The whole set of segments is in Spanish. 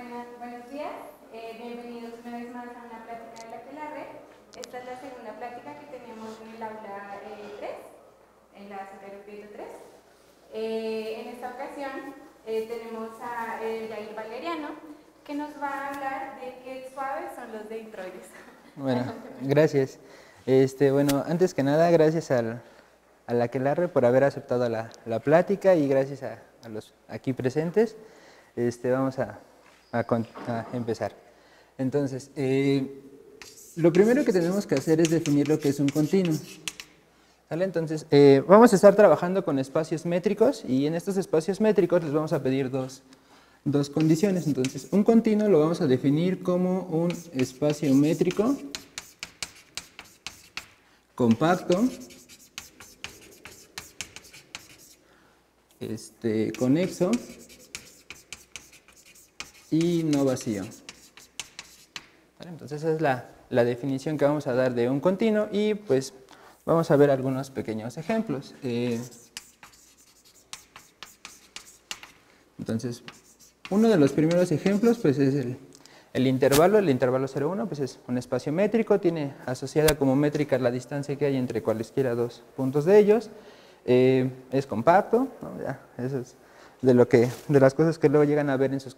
Buenos días, bienvenidos una vez más a una plática de la Aquelarre. Esta es la segunda plática que tenemos en el aula 3, en la Severo Prieto 3. En esta ocasión tenemos a Yair Valeriano, que nos va a hablar de qué suaves son los dendroides. Bueno, gracias. Bueno, antes que nada, gracias a la Aquelarre por haber aceptado la plática y gracias a los aquí presentes. Vamos a empezar. Entonces, lo primero que tenemos que hacer es definir lo que es un continuo. ¿Vale? Entonces, vamos a estar trabajando con espacios métricos y en estos espacios métricos les vamos a pedir dos condiciones. Entonces, un continuo lo vamos a definir como un espacio métrico compacto, conexo y no vacío. ¿Vale? Entonces, esa es la definición que vamos a dar de un continuo y pues vamos a ver algunos pequeños ejemplos. Entonces, uno de los primeros ejemplos pues es el intervalo 0,1, pues es un espacio métrico, tiene asociada como métrica la distancia que hay entre cualesquiera dos puntos de ellos, es compacto, ¿no? Ya, eso es de las cosas que luego llegan a ver en sus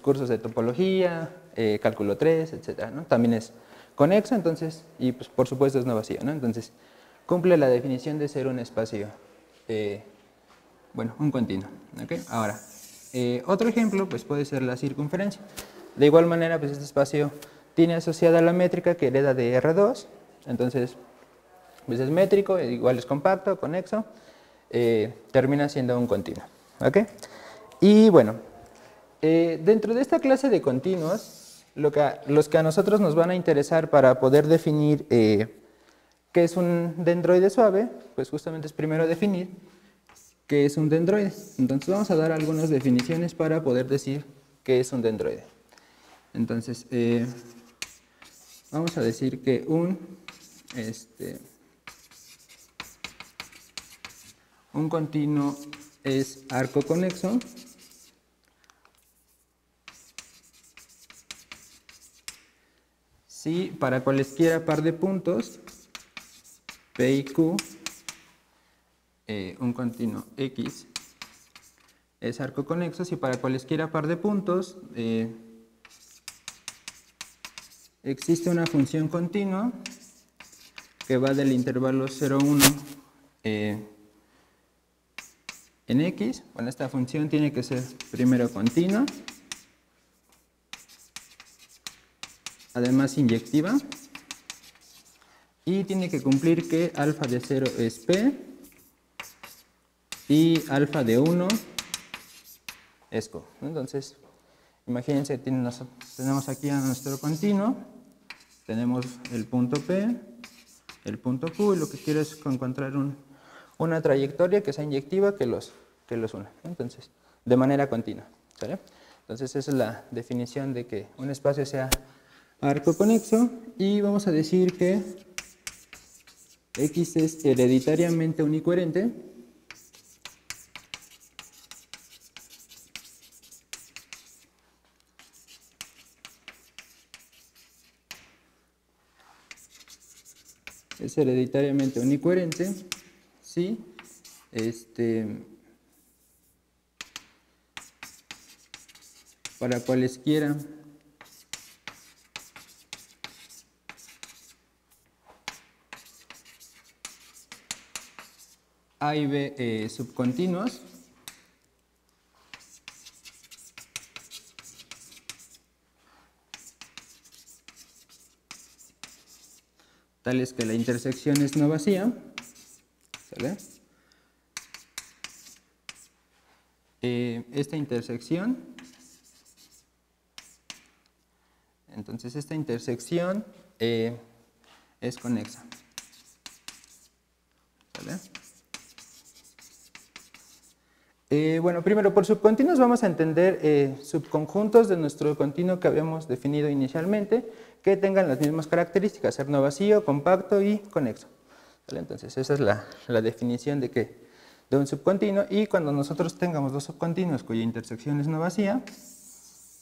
cursos de topología, cálculo 3, etc., ¿no? También es conexo, entonces, y pues por supuesto es no vacío, ¿no? Entonces, cumple la definición de ser un espacio, bueno, un continuo, ¿ok? Ahora, otro ejemplo pues puede ser la circunferencia. De igual manera, pues este espacio tiene asociada la métrica que hereda de R2, entonces pues es métrico, igual es compacto, conexo, termina siendo un continuo, ¿ok? Y bueno, dentro de esta clase de continuos, los que a nosotros nos van a interesar para poder definir qué es un dendroide suave, pues justamente es primero definir qué es un dendroide. Entonces vamos a dar algunas definiciones para poder decir qué es un dendroide. Entonces, vamos a decir que un continuo es arco conexo si para cualesquiera par de puntos P y Q, un continuo X es arco conexo si para cualesquiera par de puntos existe una función continua que va del intervalo 0,1 en X. Bueno, esta función tiene que ser primero continua, además inyectiva, y tiene que cumplir que alfa de 0 es P y alfa de 1 es Q. Entonces, imagínense, tenemos aquí a nuestro continuo, tenemos el punto P, el punto Q, y lo que quiero es encontrar una trayectoria que sea inyectiva que los una. Entonces, de manera continua, ¿sale? Entonces, esa es la definición de que un espacio sea arco conexo, y vamos a decir que X es hereditariamente unicoherente si para cualesquiera A y B subcontinuos tales que la intersección es no vacía, ¿sale? Esta intersección, entonces esta intersección es conexa, ¿sale? Bueno, primero por subcontinuos vamos a entender subconjuntos de nuestro continuo que habíamos definido inicialmente, que tengan las mismas características, ser no vacío, compacto y conexo, ¿vale? Entonces esa es la definición de un subcontinuo, y cuando nosotros tengamos dos subcontinuos cuya intersección es no vacía,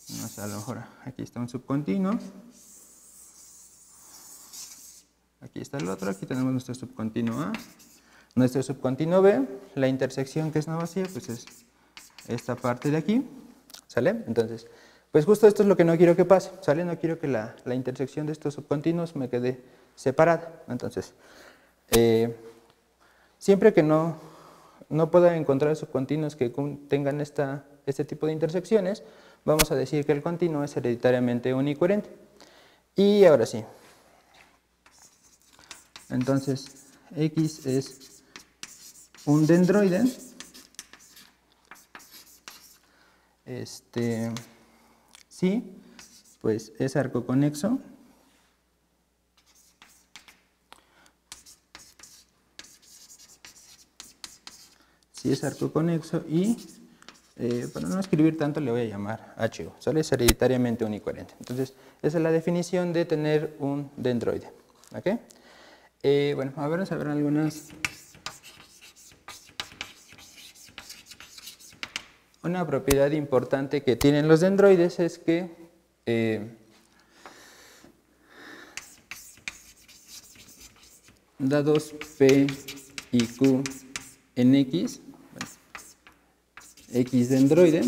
no sé, a lo mejor aquí está un subcontinuo, aquí está el otro, aquí tenemos nuestro subcontinuo A, nuestro subcontinuo B, la intersección que es no vacía, pues es esta parte de aquí, ¿sale? Entonces, pues justo esto es lo que no quiero que pase, ¿sale? No quiero que la intersección de estos subcontinuos me quede separada. Entonces, siempre que no pueda encontrar subcontinuos que tengan este tipo de intersecciones, vamos a decir que el continuo es hereditariamente unicoherente. Y ahora sí. Entonces, X es un dendroide. Sí, pues es arcoconexo. Sí es arcoconexo y, para no escribir tanto, le voy a llamar HU. ¿Sale? Es hereditariamente unicoherente. Entonces, esa es la definición de tener un dendroide. ¿Ok? Bueno, vamos a ver algunas. Una propiedad importante que tienen los dendroides es que dados P y Q en X, bueno, X dendroide,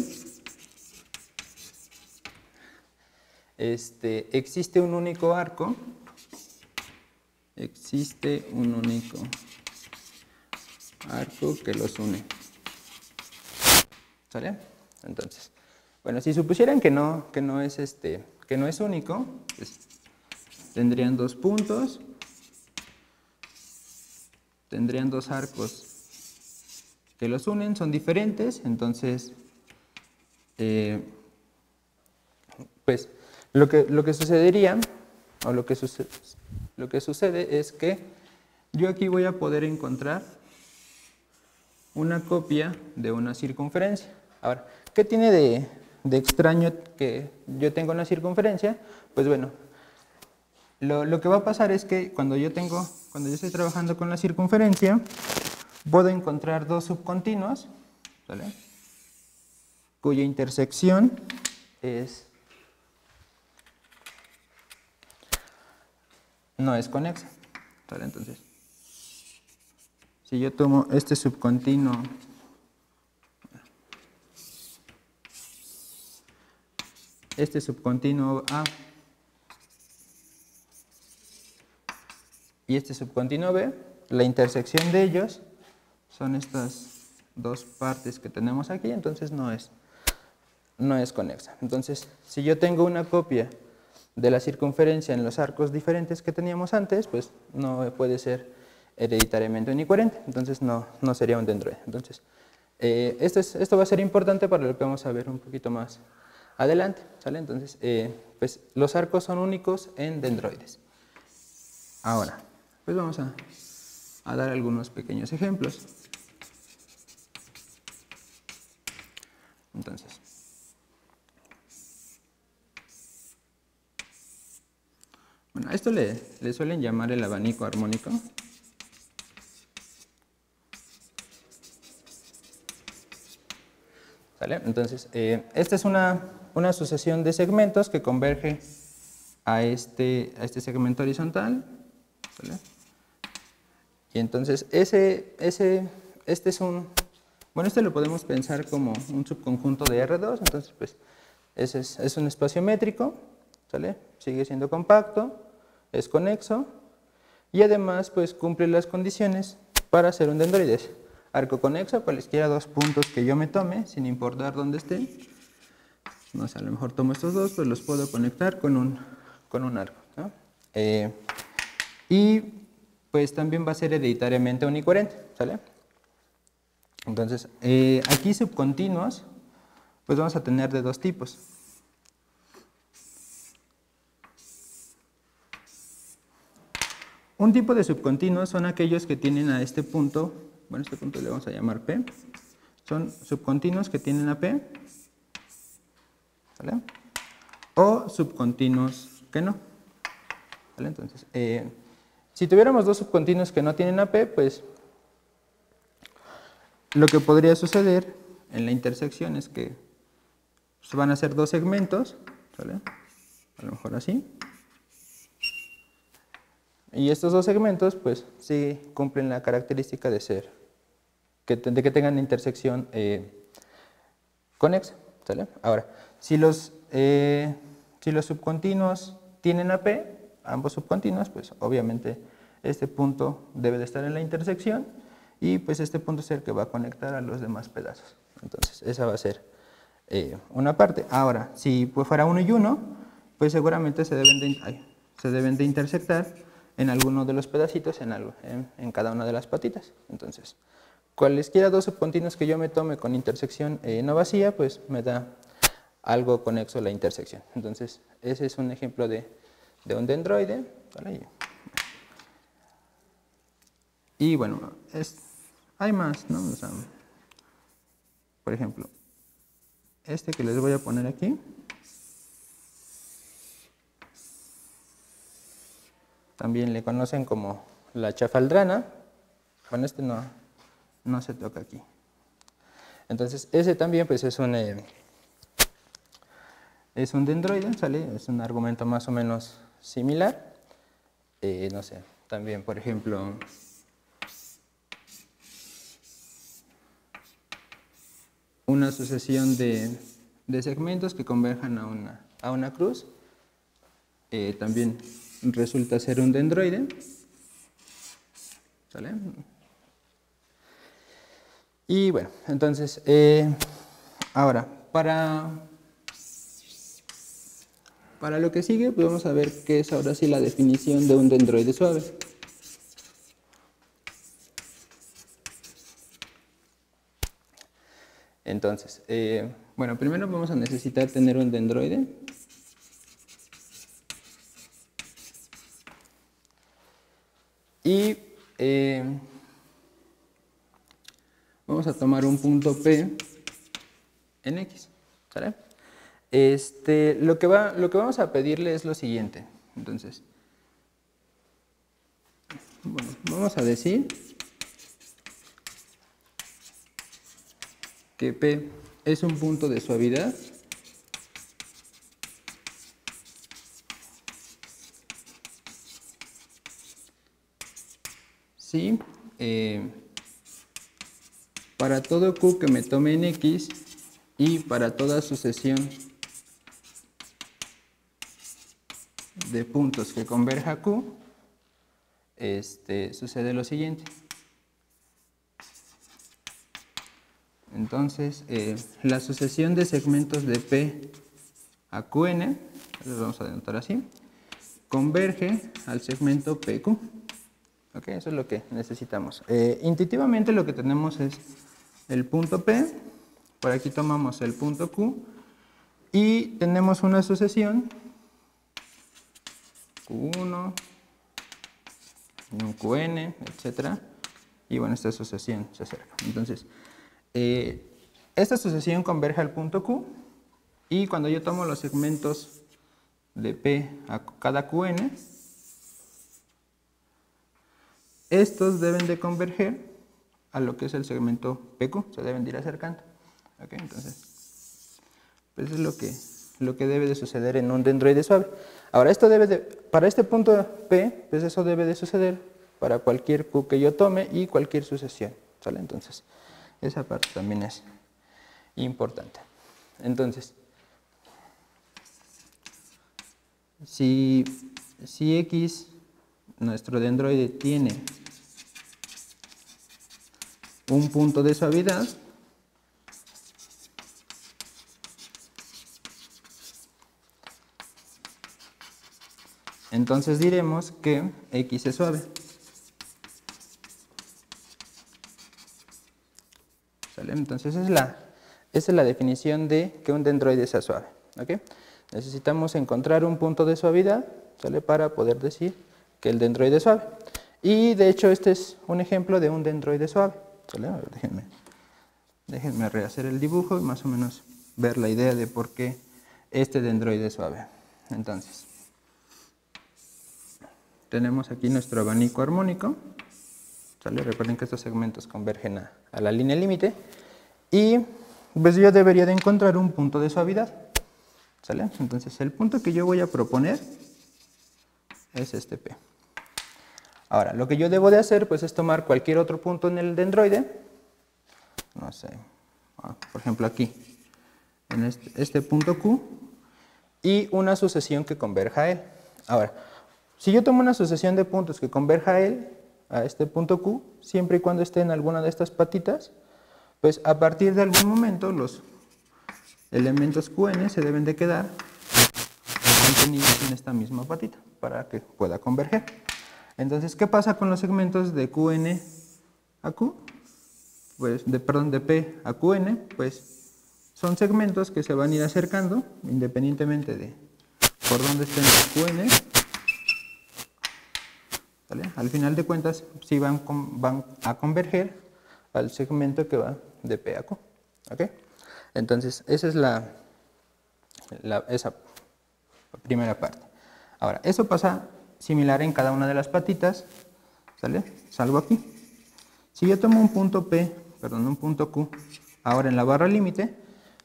existe un único arco, que los une. ¿Sale? Entonces, bueno, si supusieran que no es único, pues tendrían dos puntos, tendrían dos arcos que los unen, son diferentes, entonces, pues lo que sucedería, o lo que sucede es que yo aquí voy a poder encontrar una copia de una circunferencia. Ahora, ¿qué tiene de extraño que yo tenga una circunferencia? Pues bueno, lo que va a pasar es que cuando yo estoy trabajando con la circunferencia, puedo encontrar dos subcontinuos, ¿vale? Cuya intersección no es conexa, ¿vale? Entonces, si yo tomo este subcontinuo A y este subcontinuo B, la intersección de ellos son estas dos partes que tenemos aquí, entonces no es conexa. Entonces, si yo tengo una copia de la circunferencia en los arcos diferentes que teníamos antes, pues no puede ser hereditariamente unicoherente, entonces no sería un dendroide. Entonces, esto va a ser importante para lo que vamos a ver un poquito más adelante, ¿sale? Entonces, pues los arcos son únicos en dendroides. Ahora, pues vamos a dar algunos pequeños ejemplos. Entonces, bueno, a esto le suelen llamar el abanico armónico. ¿Sale? Entonces, esta es una sucesión de segmentos que converge a este segmento horizontal. ¿Sale? Y entonces, este lo podemos pensar como un subconjunto de R2, entonces, pues, es un espacio métrico, ¿sale? Sigue siendo compacto, es conexo, y además, pues, cumple las condiciones para ser un dendroide. Arco conexo, cualesquiera dos puntos que yo me tome, sin importar dónde estén. No sé, a lo mejor tomo estos dos, pues los puedo conectar con un arco, ¿no? Y pues también va a ser hereditariamente unicoherente, ¿sale? Entonces, aquí subcontinuos, pues vamos a tener de dos tipos. Un tipo de subcontinuos son aquellos que tienen a este punto, bueno, este punto le vamos a llamar P, son subcontinuos que tienen a P, ¿vale? O subcontinuos que no, ¿vale? Entonces, si tuviéramos dos subcontinuos que no tienen a P, pues lo que podría suceder en la intersección es que pues van a ser dos segmentos, ¿sale? A lo mejor así. Y estos dos segmentos, pues sí cumplen la característica de ser, de que tengan intersección conexa, ¿sale? Ahora, si los subcontinuos tienen AP, ambos subcontinuos, pues obviamente este punto debe de estar en la intersección y pues este punto es el que va a conectar a los demás pedazos. Entonces, esa va a ser una parte. Ahora, si pues fuera 1 y 1, pues seguramente se deben de intersectar en alguno de los pedacitos, en cada una de las patitas. Entonces, cualesquiera dos subcontinuos que yo me tome con intersección no vacía, pues me da algo conexo a la intersección. Entonces, ese es un ejemplo de un dendroide, ¿vale? Y bueno, hay más, ¿no? O sea, por ejemplo, este que les voy a poner aquí, también le conocen como la chafaldrana. Bueno, este no se toca aquí. Entonces, ese también pues es un dendroide, ¿sale? Es un argumento más o menos similar. No sé, también, por ejemplo, una sucesión de segmentos que converjan a una cruz, también resulta ser un dendroide, ¿sale? Y bueno, entonces, ahora, para lo que sigue, pues vamos a ver qué es ahora sí la definición de un dendroide suave. Entonces, bueno, primero vamos a necesitar tener un dendroide. Y vamos a tomar un punto P en X, ¿sale? Lo que vamos a pedirle es lo siguiente. Entonces, bueno, vamos a decir que P es un punto de suavidad si para todo Q que me tome en X y para toda sucesión de puntos que converja a Q, sucede lo siguiente. Entonces, la sucesión de segmentos de P a Qn, lo vamos a denotar así, converge al segmento PQ. ¿Ok? Eso es lo que necesitamos. Intuitivamente lo que tenemos es el punto P, por aquí tomamos el punto Q y tenemos una sucesión Q1, un Qn, etc. Y bueno, esta sucesión se acerca. Entonces, esta sucesión converge al punto Q y cuando yo tomo los segmentos de P a cada Qn, estos deben de converger a lo que es el segmento PQ, se deben de ir acercando. ¿Okay? Entonces, pues es lo que debe de suceder en un dendroide suave. Ahora, para este punto P, pues eso debe de suceder para cualquier Q que yo tome y cualquier sucesión, ¿sale? Entonces, esa parte también es importante. Entonces, si X, nuestro dendroide, tiene un punto de suavidad, entonces diremos que X es suave. ¿Sale? Entonces esa es la definición de que un dendroide sea suave. ¿Okay? Necesitamos encontrar un punto de suavidad, ¿sale? Para poder decir que el dendroide es suave. Y de hecho este es un ejemplo de un dendroide suave. ¿Sale? A ver, déjenme rehacer el dibujo y más o menos ver la idea de por qué este dendroide es suave. Entonces, tenemos aquí nuestro abanico armónico, ¿sale? Recuerden que estos segmentos convergen a la línea límite y pues yo debería de encontrar un punto de suavidad, ¿sale? Entonces el punto que yo voy a proponer es este P. Ahora, lo que yo debo de hacer pues es tomar cualquier otro punto en el dendroide, no sé, por ejemplo aquí, en este punto Q, y una sucesión que converja a él. Ahora, si yo tomo una sucesión de puntos que converja a él, a este punto Q, siempre y cuando esté en alguna de estas patitas, pues a partir de algún momento los elementos Qn se deben de quedar contenidos en esta misma patita para que pueda converger. Entonces, ¿qué pasa con los segmentos de Qn a Q? Pues, de P a Qn, pues son segmentos que se van a ir acercando independientemente de por dónde estén los Qn. ¿Vale? Al final de cuentas, sí van a converger al segmento que va de P a Q. ¿Okay? Entonces, esa es esa primera parte. Ahora, eso pasa similar en cada una de las patitas, ¿sale? Salvo aquí. Si yo tomo un punto un punto Q, ahora en la barra límite,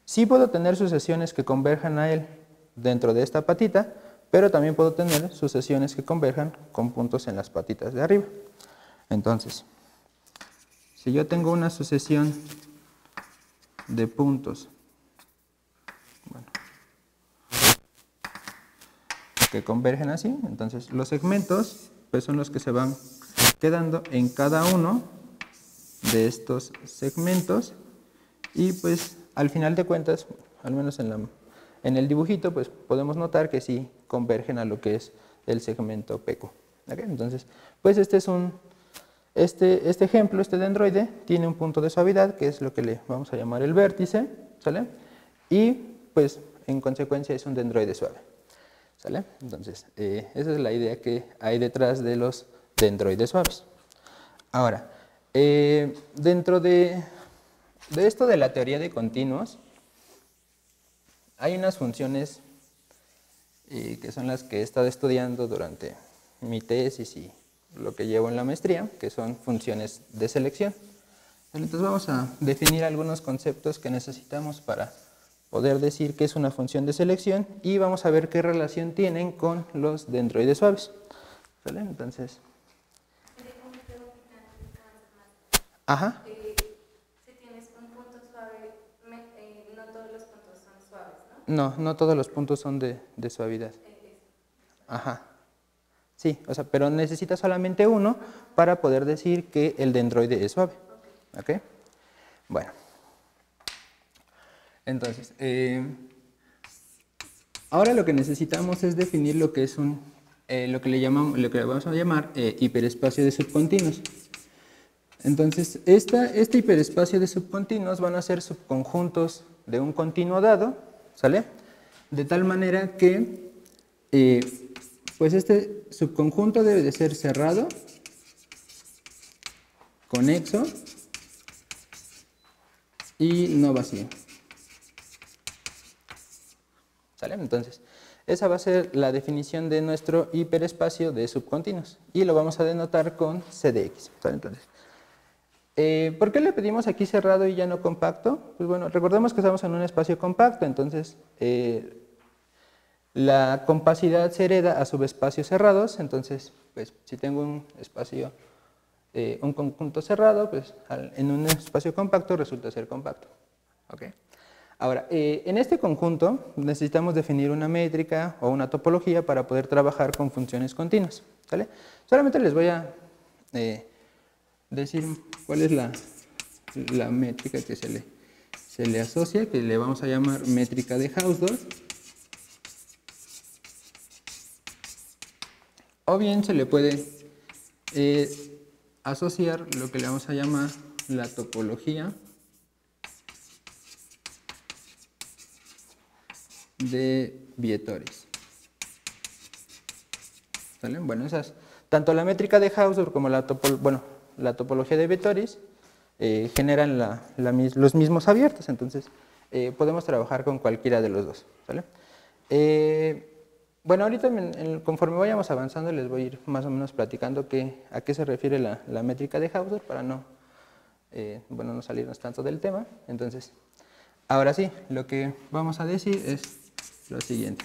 sí puedo tener sucesiones que converjan a él dentro de esta patita, pero también puedo tener sucesiones que converjan con puntos en las patitas de arriba. Entonces, si yo tengo una sucesión de puntos, que convergen así, entonces los segmentos pues son los que se van quedando en cada uno de estos segmentos y pues al final de cuentas, al menos en el dibujito, pues podemos notar que sí convergen a lo que es el segmento PQ. ¿Okay? Entonces, pues este ejemplo, este dendroide, tiene un punto de suavidad, que es lo que le vamos a llamar el vértice, ¿sale? Y pues en consecuencia es un dendroide suave. ¿Sale? Entonces, esa es la idea que hay detrás de los dendroides suaves. Ahora, dentro de esto de la teoría de continuos, hay unas funciones que son las que he estado estudiando durante mi tesis y lo que llevo en la maestría, que son funciones de selección. Entonces vamos a definir algunos conceptos que necesitamos para poder decir que es una función de selección y vamos a ver qué relación tienen con los dendroides suaves. ¿Sale? Entonces. Ajá. Si tienes un punto suave, no todos los puntos son suaves, ¿no? No, no todos los puntos son de suavidad. Ajá. Sí, o sea, pero necesitas solamente uno para poder decir que el dendroide es suave. ¿Ok? Bueno. Entonces, ahora lo que necesitamos es definir lo que es lo que le vamos a llamar hiperespacio de subcontinuos. Entonces, este hiperespacio de subcontinuos van a ser subconjuntos de un continuo dado, ¿sale? De tal manera que, pues este subconjunto debe de ser cerrado, conexo y no vacío. ¿Sale? Entonces, esa va a ser la definición de nuestro hiperespacio de subcontinuos y lo vamos a denotar con C de X. ¿Sale? Entonces, ¿por qué le pedimos aquí cerrado y ya no compacto? Pues bueno, recordemos que estamos en un espacio compacto, entonces la compacidad se hereda a subespacios cerrados, entonces pues si tengo un espacio, un conjunto cerrado, pues en un espacio compacto resulta ser compacto. ¿Okay? Ahora, en este conjunto necesitamos definir una métrica o una topología para poder trabajar con funciones continuas. ¿Sale? Solamente les voy a decir cuál es la métrica que se le asocia, que le vamos a llamar métrica de Hausdorff. O bien se le puede asociar lo que le vamos a llamar la topología de Vietoris. ¿Sale? Bueno, tanto la métrica de Hausdorff como la topología de Vietoris generan los mismos abiertos, entonces podemos trabajar con cualquiera de los dos. ¿Vale? Bueno, ahorita conforme vayamos avanzando les voy a ir más o menos platicando a qué se refiere la métrica de Hausdorff para no salirnos tanto del tema. Entonces, Ahora sí, lo que vamos a decir es lo siguiente.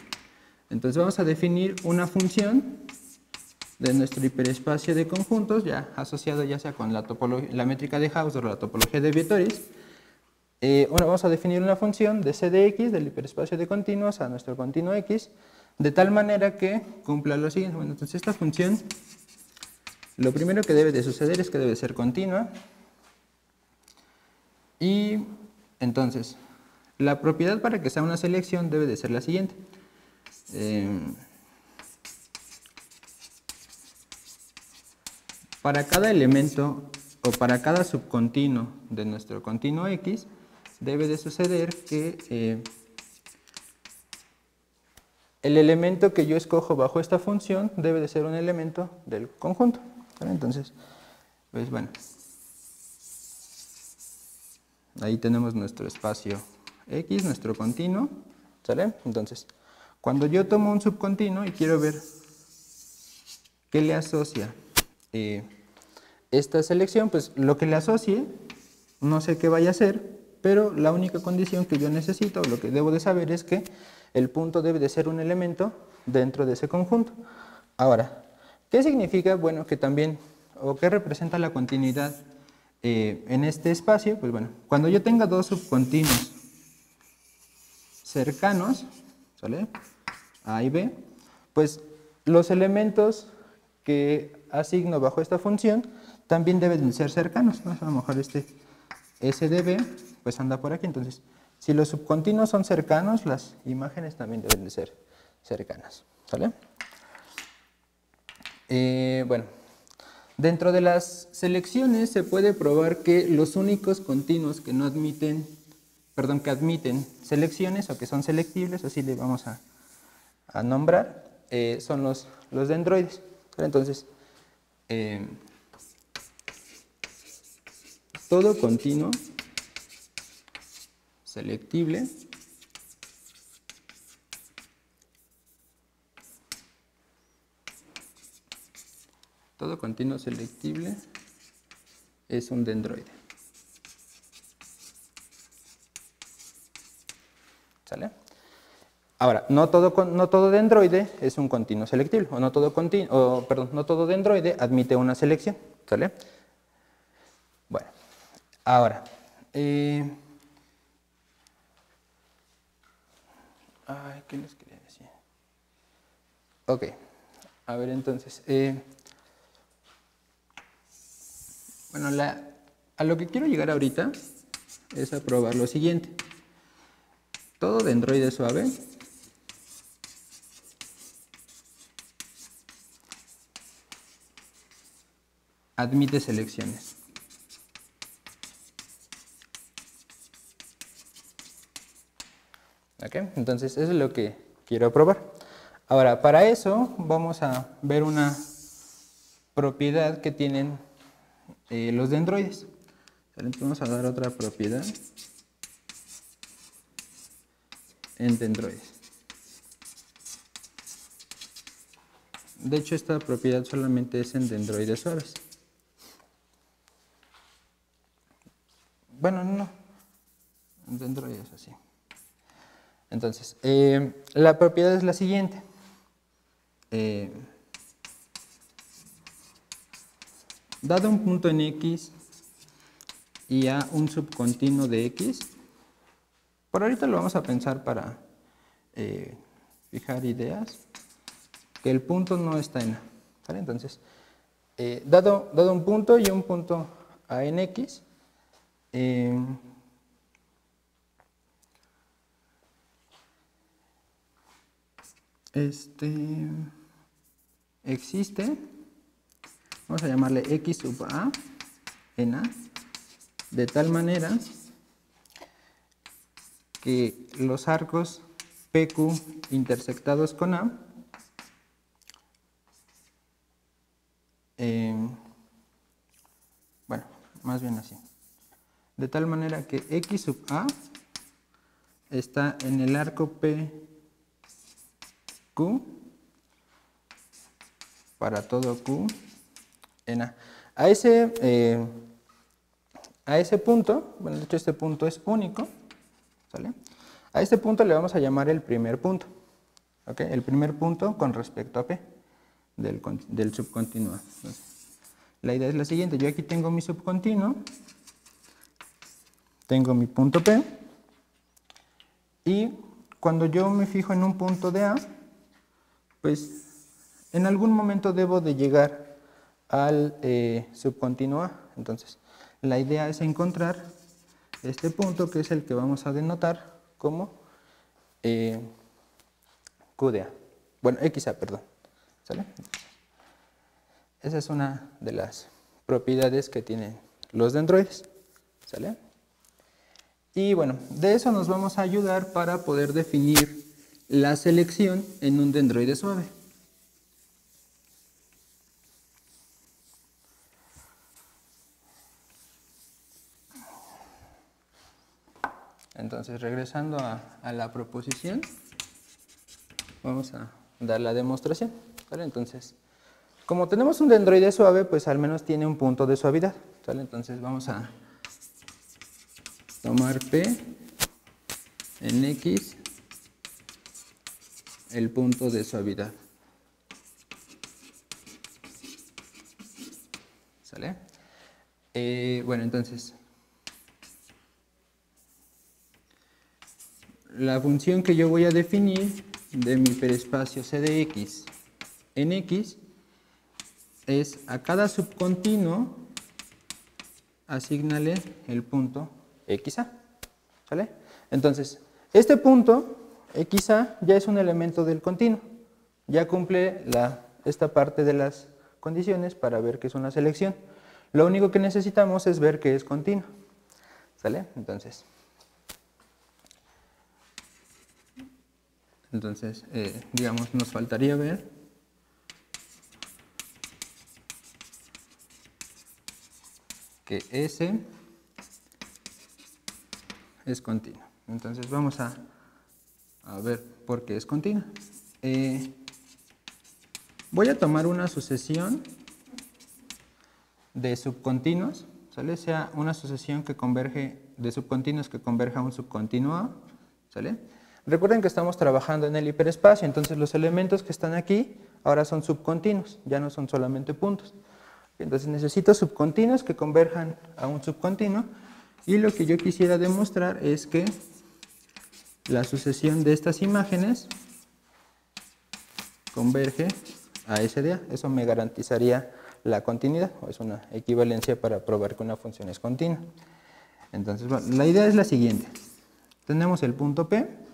Entonces vamos a definir una función de nuestro hiperespacio de conjuntos, ya asociado ya sea con la métrica de Hausdorff o la topología de Vietoris. Vamos a definir una función de c de x, del hiperespacio de continuos, a nuestro continuo x, de tal manera que cumpla lo siguiente. Bueno, entonces esta función, lo primero que debe de suceder es que debe ser continua. Y entonces, la propiedad para que sea una selección debe de ser la siguiente. Para cada elemento o para cada subcontinuo de nuestro continuo x, debe de suceder que el elemento que yo escojo bajo esta función debe de ser un elemento del conjunto. ¿Vale? Entonces, pues bueno, ahí tenemos nuestro espacio x, nuestro continuo, ¿sale? Entonces, cuando yo tomo un subcontinuo y quiero ver qué le asocia esta selección, pues lo que le asocie, no sé qué vaya a ser, pero la única condición que yo necesito, o lo que debo de saber, es que el punto debe de ser un elemento dentro de ese conjunto. Ahora, ¿qué significa? Bueno, que también, o qué representa la continuidad en este espacio. Pues bueno, cuando yo tenga dos subcontinuos cercanos, ¿sale? A y B, pues los elementos que asigno bajo esta función también deben ser cercanos, ¿no? A lo mejor este S de B pues anda por aquí. Entonces, si los subcontinuos son cercanos, las imágenes también deben de ser cercanas, ¿sale? Bueno, dentro de las selecciones se puede probar que los únicos continuos que no admiten, perdón, que admiten selecciones o que son selectibles, así le vamos a nombrar, son los dendroides. Entonces, todo continuo selectible es un dendroide. ¿Sale? Ahora, no todo dendroide es un continuo selectible, o no todo dendroide admite una selección, ¿sale? Bueno, ahora, ¿qué les quería decir? Ok, a ver entonces, bueno, a lo que quiero llegar ahorita es a probar lo siguiente. Todo dendroide suave admite selecciones. ¿Ok? Entonces, eso es lo que quiero probar. Ahora, para eso vamos a ver una propiedad que tienen los dendroides. Entonces, vamos a dar otra propiedad en dendroides. De hecho, esta propiedad solamente es en dendroides suaves. Bueno, no. En dendroides así. Entonces, la propiedad es la siguiente. Dado un punto en X y A un subcontinuo de X, por ahorita lo vamos a pensar para fijar ideas, que el punto no está en A, ¿vale? Entonces, dado un punto y un punto A en X, existe, vamos a llamarle X sub A en A, de tal manera que los arcos PQ intersectados con A bueno, más bien así, de tal manera que X sub A está en el arco PQ para todo Q en A. A ese punto, bueno, de hecho este punto es único, ¿sale? A este punto le vamos a llamar el primer punto, ¿ok? El primer punto con respecto a P del subcontinuo A. Entonces, la idea es la siguiente, yo aquí tengo mi subcontinuo, tengo mi punto P, y cuando yo me fijo en un punto de A, pues en algún momento debo de llegar al subcontinuo A. Entonces, la idea es encontrar este punto que es el que vamos a denotar como Q de A. Bueno, XA, perdón. ¿Sale? Esa es una de las propiedades que tienen los dendroides. ¿Sale? Y bueno, de eso nos vamos a ayudar para poder definir la selección en un dendroide suave. Entonces, regresando a la proposición, vamos a dar la demostración. ¿Vale? Entonces, como tenemos un dendroide suave, pues al menos tiene un punto de suavidad. ¿Vale? Entonces, vamos a tomar P en X, el punto de suavidad. ¿Sale? Bueno, entonces, la función que yo voy a definir de mi hiperespacio C de X en X es a cada subcontinuo asígnale el punto XA. ¿Sale? Entonces, este punto XA ya es un elemento del continuo. Ya cumple esta parte de las condiciones para ver que es una selección. Lo único que necesitamos es ver que es continuo. ¿Sale? Entonces, digamos, nos faltaría ver que S es continuo. Entonces vamos a ver por qué es continuo. Voy a tomar una sucesión de subcontinuos, ¿sale? Sea una sucesión que converge de subcontinuos que converja a un subcontinuo A, ¿sale? Recuerden que estamos trabajando en el hiperespacio, entonces los elementos que están aquí ahora son subcontinuos, ya no son solamente puntos. Entonces necesito subcontinuos que converjan a un subcontinuo, y lo que yo quisiera demostrar es que la sucesión de estas imágenes converge a S de A. Eso me garantizaría la continuidad, o es una equivalencia para probar que una función es continua. Entonces, bueno, la idea es la siguiente. Tenemos el punto P.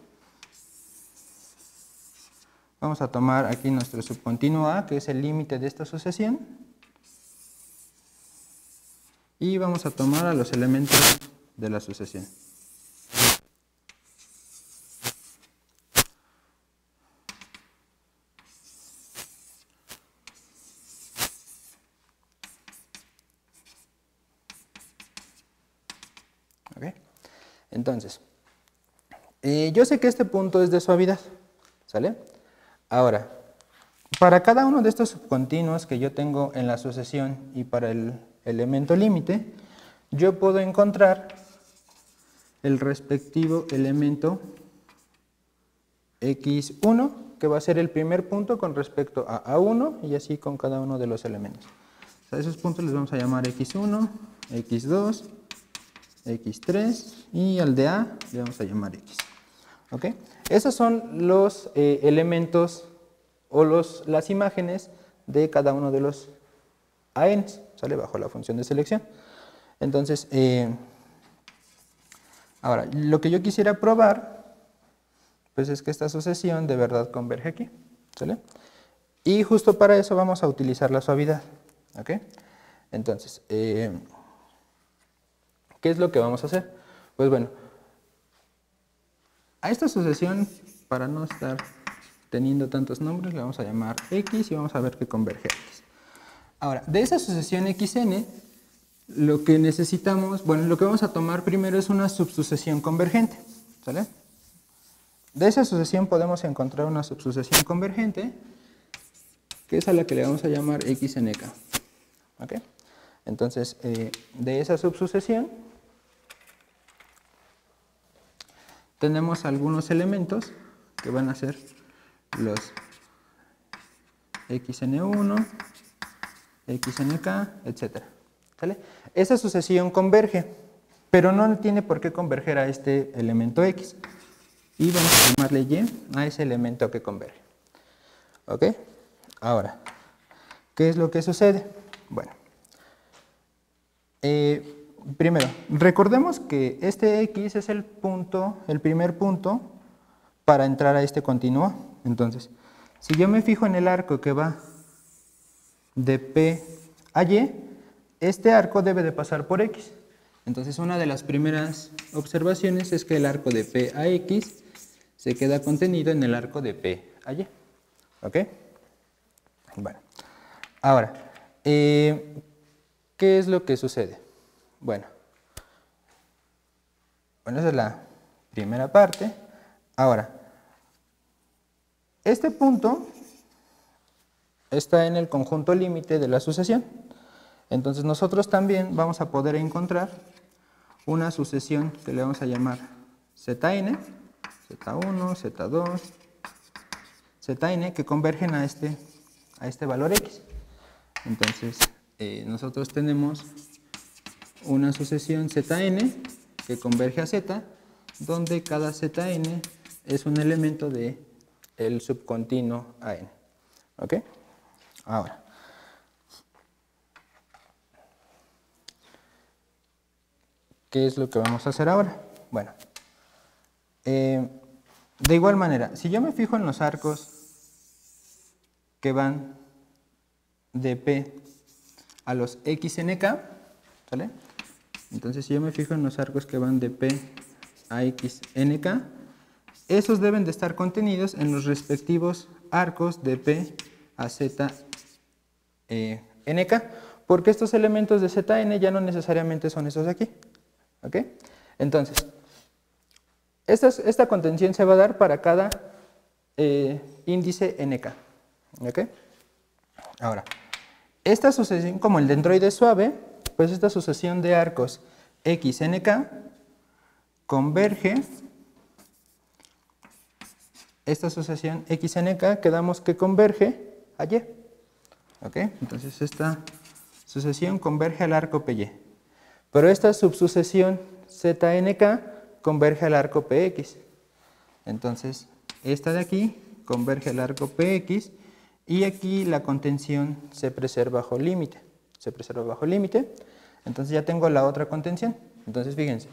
Vamos a tomar aquí nuestro subcontinuo A, que es el límite de esta sucesión. Y vamos a tomar a los elementos de la sucesión. ¿Okay? Entonces, yo sé que este punto es de suavidad, ¿sale? Ahora, para cada uno de estos subcontinuos que yo tengo en la sucesión y para el elemento límite, yo puedo encontrar el respectivo elemento x1, que va a ser el primer punto con respecto a A1, y así con cada uno de los elementos. O sea, esos puntos les vamos a llamar x1, x2, x3, y al de A le vamos a llamar x. ¿Okay? Esos son los elementos o las imágenes de cada uno de los ANs, ¿sale? Bajo la función de selección. Entonces, ahora, lo que yo quisiera probar, pues es que esta sucesión de verdad converge aquí, ¿sale? Y justo para eso vamos a utilizar la suavidad, ¿ok? Entonces, ¿qué es lo que vamos a hacer? Pues bueno, a esta sucesión, para no estar teniendo tantos nombres, le vamos a llamar X y vamos a ver que converge a X. Ahora, de esa sucesión XN, lo que necesitamos, bueno, lo que vamos a tomar primero es una subsucesión convergente, ¿sale? De esa sucesión podemos encontrar una subsucesión convergente, que es a la que le vamos a llamar XNK. ¿Ok? Entonces, de esa subsucesión, tenemos algunos elementos que van a ser los xn1, xnk, etc. ¿Sale? Esa sucesión converge, pero no tiene por qué converger a este elemento x. Y vamos a llamarle y a ese elemento que converge. ¿Ok? Ahora, ¿qué es lo que sucede? Bueno, primero, recordemos que este x es el punto, el primer punto para entrar a este continuo. Entonces, si yo me fijo en el arco que va de P a Y, este arco debe de pasar por X. Entonces, una de las primeras observaciones es que el arco de P a X se queda contenido en el arco de P a Y. ¿Ok? Bueno, ahora, ¿qué es lo que sucede? Bueno, esa es la primera parte. Ahora, este punto está en el conjunto límite de la sucesión. Entonces nosotros también vamos a poder encontrar una sucesión que le vamos a llamar Zn, Z1, Z2, Zn, que convergen a este valor X. Entonces nosotros tenemos una sucesión Zn que converge a Z, donde cada Zn es un elemento del subcontinuo AN. ¿Ok? Ahora, ¿qué es lo que vamos a hacer ahora? Bueno, de igual manera, si yo me fijo en los arcos que van de P a los xnk, ¿sale? Entonces, si yo me fijo en los arcos que van de P a xnk, esos deben de estar contenidos en los respectivos arcos de P a zn, porque estos elementos de Zn ya no necesariamente son esos de aquí. ¿Ok? Entonces, esta contención se va a dar para cada índice nk. ¿Ok? Ahora, esta sucesión, como el dendroide suave, pues esta sucesión de arcos xnk converge. Esta sucesión xnk quedamos que converge a y. ¿Ok? Entonces esta sucesión converge al arco PY. Pero esta subsucesión znk converge al arco PX. Entonces esta de aquí converge al arco PX y aquí la contención se preserva bajo límite. Se preserva bajo límite. Entonces ya tengo la otra contención. Entonces fíjense,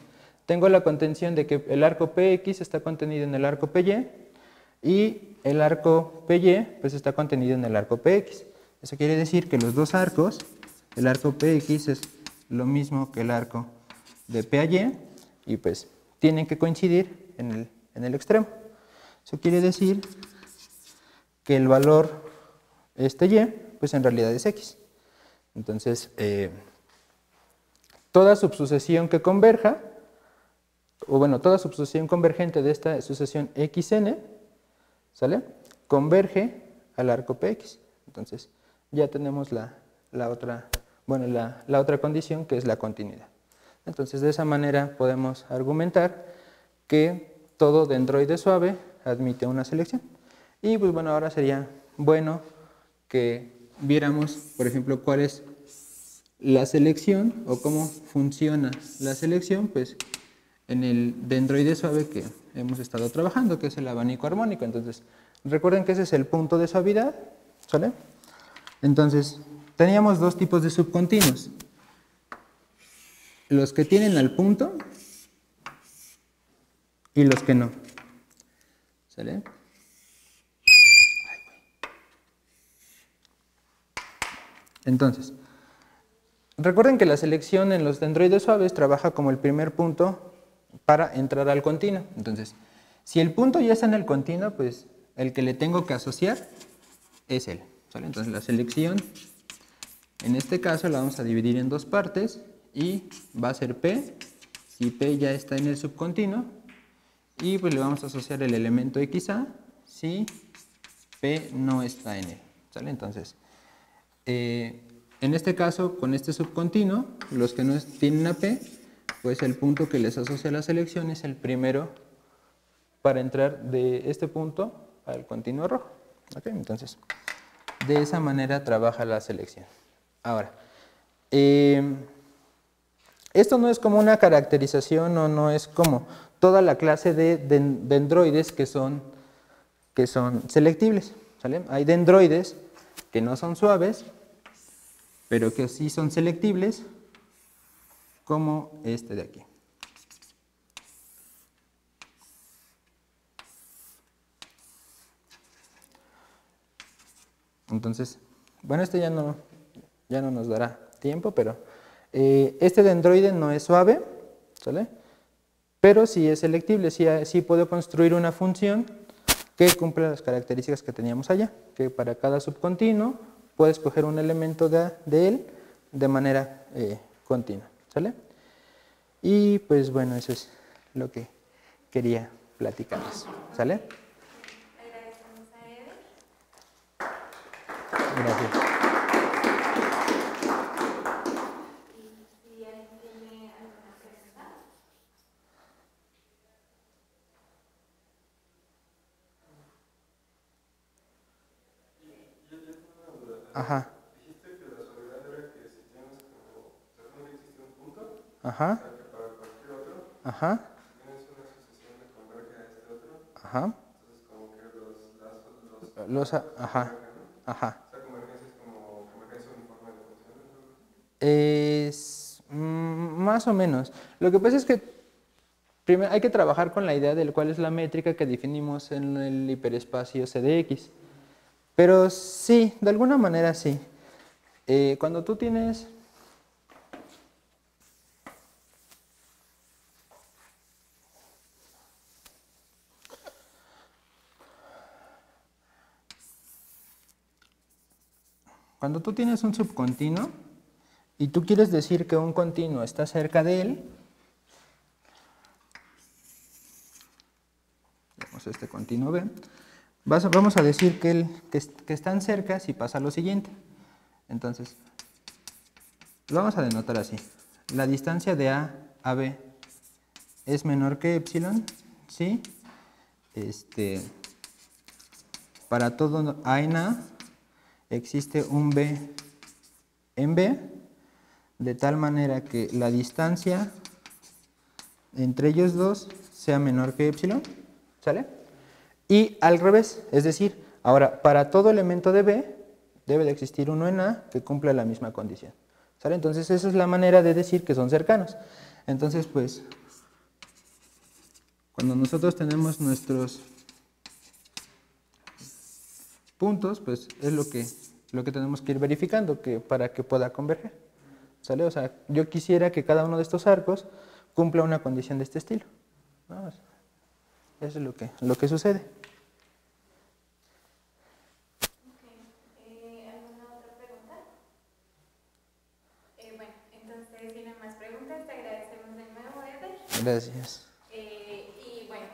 tengo la contención de que el arco PX está contenido en el arco PY y el arco PY pues está contenido en el arco PX. Eso quiere decir que los dos arcos, el arco PX es lo mismo que el arco de P a Y y pues tienen que coincidir en el extremo. Eso quiere decir que el valor Y pues en realidad es X. Entonces, toda subsucesión que converja, o bueno, toda subsucesión convergente de esta sucesión xn, ¿sale? Converge al arco PX. Entonces, ya tenemos la otra condición, que es la continuidad. Entonces, de esa manera podemos argumentar que todo dendroide suave admite una selección. Y pues bueno, ahora sería bueno que viéramos, por ejemplo, cuál es la selección o cómo funciona la selección, pues en el dendroide suave que hemos estado trabajando, que es el abanico armónico. Entonces, recuerden que ese es el punto de suavidad, ¿sale? Entonces, teníamos dos tipos de subcontinuos. Los que tienen al punto y los que no. ¿Sale? Entonces, recuerden que la selección en los dendroides suaves trabaja como el primer punto para entrar al continuo. Entonces, si el punto ya está en el continuo, pues el que le tengo que asociar es él. ¿Sale? Entonces, la selección, en este caso, la vamos a dividir en dos partes y va a ser P, si P ya está en el subcontinuo, y pues le vamos a asociar el elemento XA si P no está en él. ¿Sale? Entonces, en este caso, con este subcontinuo, los que no tienen a P, pues el punto que les asocia a la selección es el primero para entrar de este punto al continuo rojo. ¿Ok? Entonces, de esa manera trabaja la selección. Ahora, esto no es como una caracterización o no es como toda la clase de dendroides que son selectibles. ¿Sale? Hay dendroides que no son suaves, pero que sí son selectibles, como este de aquí. Entonces, bueno, este ya no nos dará tiempo, pero este dendroide no es suave, ¿sale? Pero sí es selectible, sí puedo construir una función que cumple las características que teníamos allá, que para cada subcontinuo puedo escoger un elemento de él de manera continua, ¿sale? Y pues bueno, eso es lo que quería platicarles, ¿sale? Agradecemos a Eder. Gracias. Y si alguien tiene alguna pregunta. Ajá. Ajá. Ajá. Ajá. Ajá. Ajá. Más o menos. Lo que pasa es que primero hay que trabajar con la idea de cuál es la métrica que definimos en el hiperespacio CDX. Pero sí, de alguna manera sí. Cuando tú tienes... Cuando tú tienes un subcontinuo y tú quieres decir que un continuo está cerca de él, vamos a este continuo B, vamos a decir que están cerca si pasa lo siguiente. Entonces, lo vamos a denotar así. La distancia de A a B es menor que epsilon, ¿sí? Para todo A en A existe un B en B, de tal manera que la distancia entre ellos dos sea menor que epsilon, ¿sale? Y al revés, es decir, ahora para todo elemento de B debe de existir uno en A que cumpla la misma condición, ¿sale? Entonces esa es la manera de decir que son cercanos. Entonces pues, cuando nosotros tenemos nuestros puntos, pues es lo que tenemos que ir verificando para que pueda converger, ¿sale? O sea, yo quisiera que cada uno de estos arcos cumpla una condición de este estilo, ¿no? Eso es lo que sucede. ¿Alguna otra pregunta? Bueno, entonces, si no hay más preguntas, te agradecemos de nuevo, Eder. Gracias. Y bueno,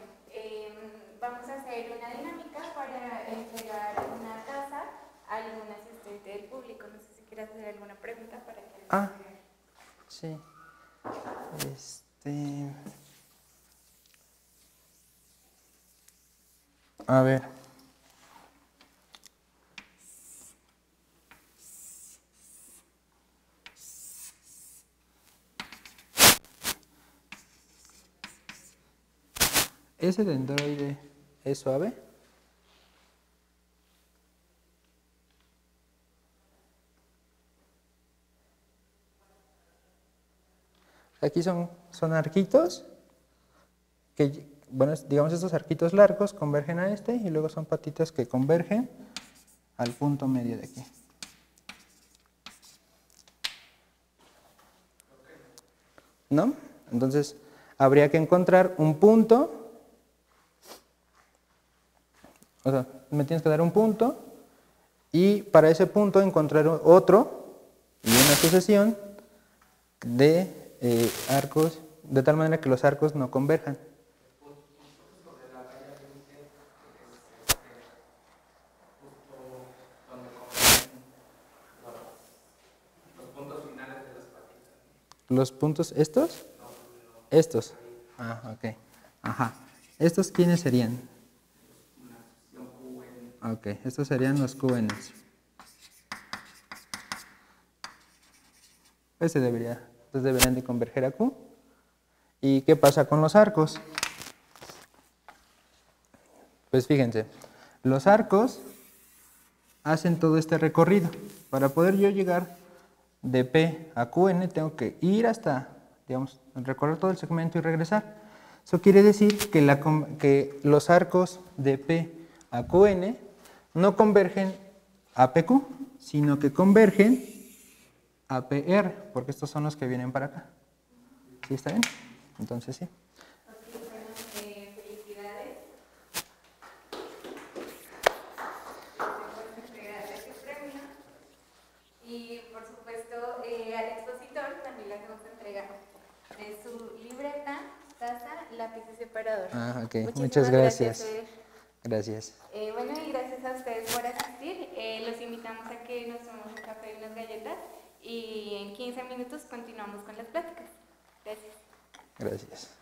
vamos a hacer una dinámica para entregar una taza a algún asistente del público. No sé si quieras hacer alguna pregunta para que... Sí. A ver. ¿Ese dendroide es suave? Aquí son arquitos que, bueno, digamos estos arquitos largos convergen a este y luego son patitas que convergen al punto medio de aquí. ¿No? Entonces, habría que encontrar un punto, o sea, me tienes que dar un punto y para ese punto encontrar otro y una sucesión de arcos, de tal manera que los arcos no converjan. ¿Los puntos estos? Estos. Ah, ok. Ajá. ¿Estos quiénes serían? Ok, estos serían los QNs. Estos deberían de converger a Q. ¿Y qué pasa con los arcos? Pues fíjense, los arcos hacen todo este recorrido. Para poder yo llegar de P a QN tengo que ir hasta, digamos, recorrer todo el segmento y regresar. Eso quiere decir que los arcos de P a QN no convergen a PQ, sino que convergen a PR, porque estos son los que vienen para acá. ¿Sí está bien? Entonces sí. Ok, bueno, felicidades. Por entregarle este premio. Y por supuesto al expositor también le hacemos entrega de su libreta, taza, lápiz y separador. Ah, ok. Muchísimas Muchas gracias. Fer. Gracias. Bueno, y gracias a ustedes por asistir. Los invitamos a que nos tomemos un café y unas galletas y en 15 minutos continuamos con las pláticas. Gracias. Gracias.